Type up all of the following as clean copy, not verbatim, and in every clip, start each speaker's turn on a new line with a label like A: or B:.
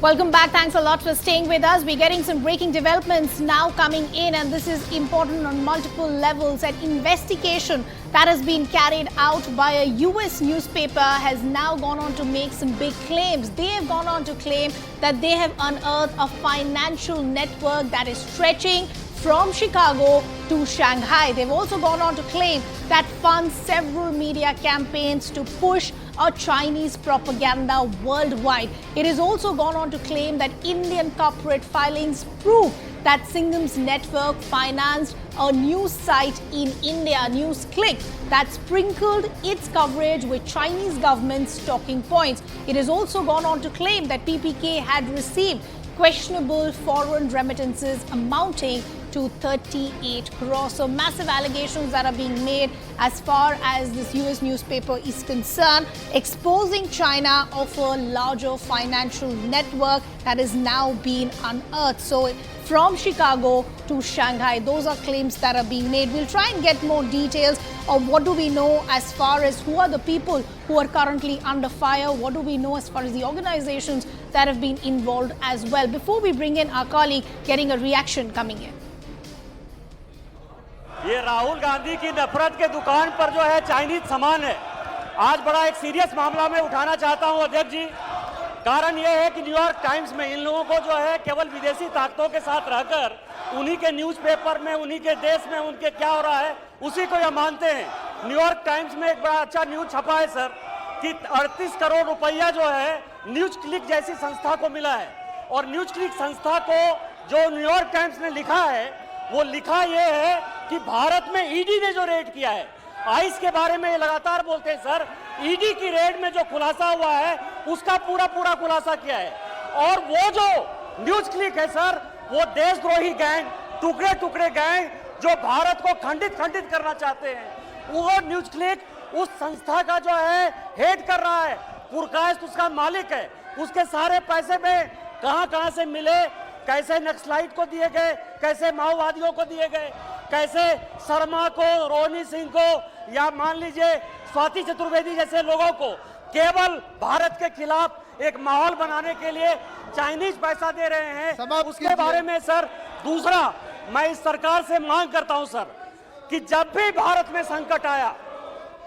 A: Welcome back. Thanks a lot for staying with us. We're getting some breaking developments now coming in, and this is important on multiple levels. An investigation that has been carried out by a US newspaper has now gone on to make some big claims. They have gone on to claim that they have unearthed a financial network that is stretching from Chicago to Shanghai. They've also gone on to claim that funds several media campaigns to push a Chinese propaganda worldwide. It has also gone on to claim that Indian corporate filings prove that Singham's network financed a news site in India, newsclick, that sprinkled its coverage with Chinese government's talking points. It has also gone on to claim that PPK had received questionable foreign remittances amounting to 38 crores. So massive allegations that are being made as far as this US newspaper is concerned, exposing China of a larger financial network that is now being unearthed. So from Chicago to Shanghai, those are claims that are being made. We'll try and get more details of what do we know as far as who are the people who are currently under fire, what do we know as far as the organizations that have been involved as well. Before we bring in our colleague, getting a reaction coming in.
B: ये राहुल गांधी की नफरत के दुकान पर जो है Chinese सामान है। आज बड़ा एक सीरियस मामला में उठाना चाहता हूं अध्यक्ष जी। कारण ये है कि न्यूयॉर्क टाइम्स में इन लोगों को जो है केवल विदेशी ताकतों के साथ रहकर उन्हीं के न्यूज़पेपर में, उन्हीं के देश में उनके क्या हो रहा है उसी को ये मानते हैं। न्यूयॉर्क टाइम्स में एक बड़ा अच्छा न्यूज छपा है सर कि 38 करोड़ रुपया जो है न्यूज क्लिक जैसी संस्था को मिला है। और न्यूज क्लिक संस्था को जो न्यूयॉर्क टाइम्स ने लिखा है वो लिखा ये है कि भारत में ईडी ने जो रेड किया है, आइस के बारे में ये लगातार बोलते हैं सर, ईडी की रेड में जो खुलासा हुआ है उसका पूरा खुलासा किया है। और वो जो न्यूज क्लिक है सर, वो देशद्रोही गैंग, टुकड़े गैंग जो भारत को खंडित करना चाहते हैं, वो न्यूज क्लिक उस संस्था का जो है हेड कर रहा है, पुरकायस्त उसका मालिक है। उसके सारे पैसे में कहां से मिले, कैसे नक्सलाइट को दिए गए, कैसे माओवादियों को दिए गए, कैसे शर्मा को, रोहिणी सिंह को या मान लीजिए स्वाति चतुर्वेदी जैसे लोगों को केवल भारत के खिलाफ एक माहौल बनाने के लिए चाइनीज पैसा दे रहे हैं, उसके बारे में सर। दूसरा, मैं इस सरकार से मांग करता हूं सर कि जब भी भारत में संकट आया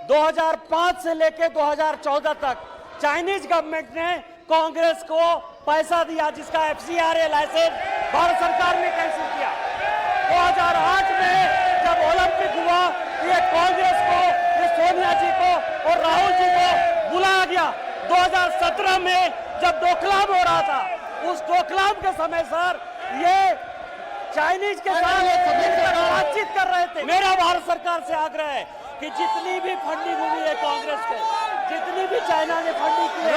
B: 2005 से लेकर 2014 तक चाइनीज गवर्नमेंट ने कांग्रेस को पैसा दिया, जिसका FCRA लाइसेंस भारत सरकार ने कैंसिल किया। 2008 में जब ओलंपिक हुआ, ये कांग्रेस को, ये सोनिया जी को और राहुल जी को बुलाया गया। 2017 में जब डोकलाम हो रहा था, उस डोकलाम के समय सर ये चाइनीज के साथ बातचीत कर रहे थे। मेरा भारत सरकार से आग्रह है कि जितनी भी फंडिंग हुई है कांग्रेस के, जितनी भी चाइना ने फंडिंग की है,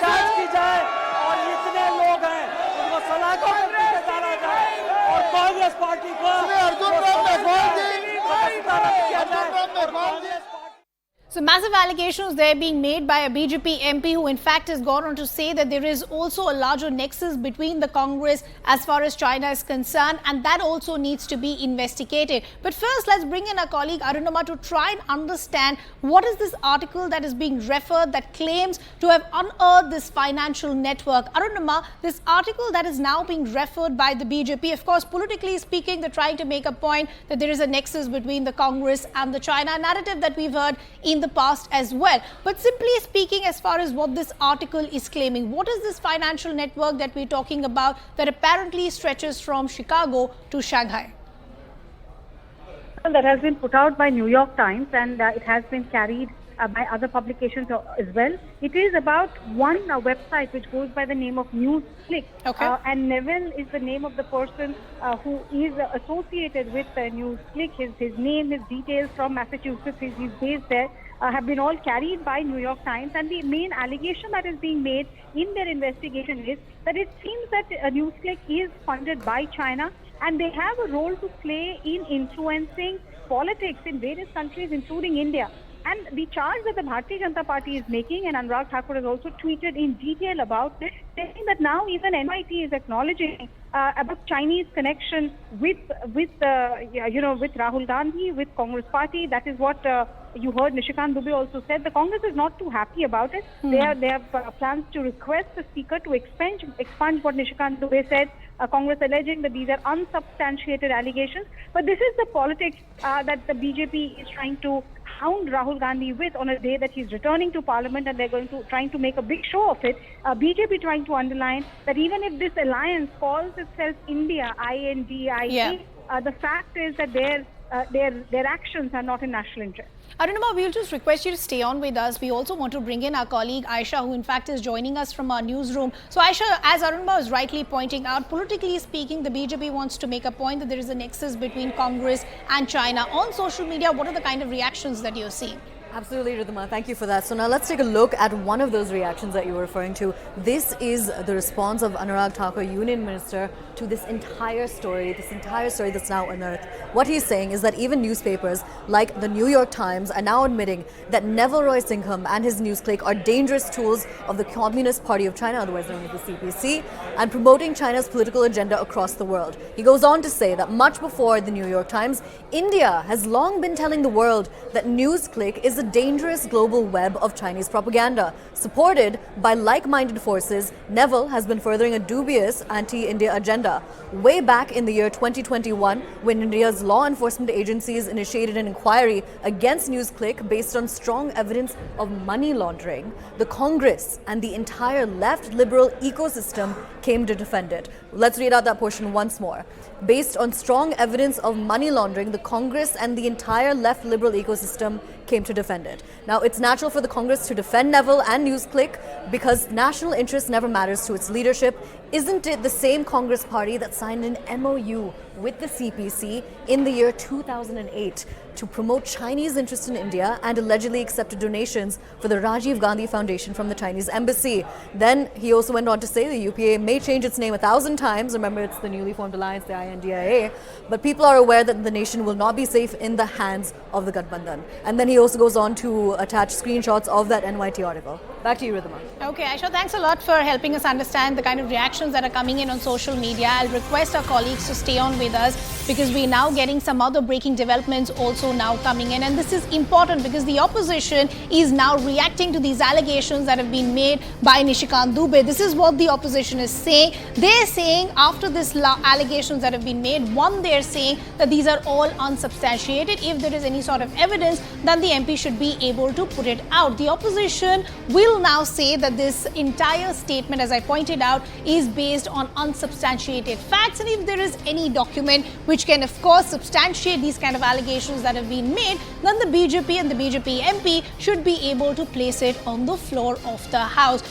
B: जांच की जाए और जितने लोग हैं उनको सलाखों पर पीछे डाला जाए और कांग्रेस पार्टी को
A: So massive allegations there being made by a BJP MP who in fact has gone on to say that there is also a larger nexus between the Congress as far as China is concerned, and that also needs to be investigated. But first, let's bring in our colleague Arunama to try and understand what is this article that is being referred that claims to have unearthed this financial network. Arunama, this article that is now being referred by the BJP, of course, politically speaking, they're trying to make a point that there is a nexus between the Congress and the China narrative that we've heard in the past as well. But simply speaking, as far as what this article is claiming, what is this financial network that we're talking about that apparently stretches from Chicago to Shanghai?
C: Well, that has been put out by New York Times, and it has been carried by other publications as well. It is about one website which goes by the name of newsclick.
A: Okay.
C: And Neville is the name of the person who is associated with newsclick. His name, his details from Massachusetts, he's based there, have been all carried by New York Times. And the main allegation that is being made in their investigation is that it seems that newsclick is funded by China, and they have a role to play in influencing politics in various countries, including India. And the charge that the Bharatiya Janata Party is making, and Anurag Thakur has also tweeted in detail about this, saying that now even NYT is acknowledging about Chinese connection with Rahul Gandhi, with Congress Party. That is what you heard Nishikant Dubey also said. The Congress is not too happy about it. They have plans to request the Speaker to expunge what Nishikant Dubey said. Congress alleging that these are unsubstantiated allegations. But this is the politics that the BJP is trying to hound Rahul Gandhi with on a day that he's returning to Parliament, and they're trying to make a big show of it. BJP trying to underline that even if this alliance calls itself India, INDIA, the fact is that their actions are not in national interest.
A: Arunima, we'll just request you to stay on with us. We also want to bring in our colleague Aisha, who in fact is joining us from our newsroom. So Aisha, as Arunima was rightly pointing out, politically speaking, the BJP wants to make a point that there is a nexus between Congress and China. On social media, what are the kind of reactions that you're seeing?
D: Absolutely, Ridhima. Thank you for that. So now let's take a look at one of those reactions that you were referring to. This is the response of Anurag Thakur, Union Minister, to this entire story that's now unearthed. What he's saying is that even newspapers like the New York Times are now admitting that Neville Roy Singham and his newsclick are dangerous tools of the Communist Party of China, otherwise known as the CPC, and promoting China's political agenda across the world. He goes on to say that much before the New York Times, India has long been telling the world that newsclick is a dangerous global web of Chinese propaganda. Supported by like-minded forces, Neville has been furthering a dubious anti-India agenda. Way back in the year 2021, when India's law enforcement agencies initiated an inquiry against newsclick based on strong evidence of money laundering, the Congress and the entire left liberal ecosystem came to defend it. Let's read out that portion once more. Based on strong evidence of money laundering, the Congress and the entire left liberal ecosystem came to defend it. Now, it's natural for the Congress to defend Neville and newsclick because national interest never matters to its leadership. Isn't it the same Congress party that signed an MOU with the CPC in the year 2008 to promote Chinese interest in India and allegedly accepted donations for the Rajiv Gandhi Foundation from the Chinese embassy? Then he also went on to say the UPA may change its name 1,000 times. Remember, it's the newly formed alliance, the INDIA. But people are aware that the nation will not be safe in the hands of the Gathbandhan. And then he also goes on to attach screenshots of that NYT article. Back to you, Ridhima.
A: Okay, Aisha, thanks a lot for helping us understand the kind of reactions that are coming in on social media. I'll request our colleagues to stay on with us because we're now getting some other breaking developments also now coming in. And this is important because the opposition is now reacting to these allegations that have been made by Nishikant Dubey. This is what the opposition is saying. They're saying after these allegations that have been made, one, they're saying that these are all unsubstantiated. If there is any sort of evidence, then the MP should be able to put it out. The opposition will now say that this entire statement, as I pointed out, is based on unsubstantiated facts, and if there is any document which can of course substantiate these kind of allegations that have been made, then the BJP and the BJP MP should be able to place it on the floor of the House.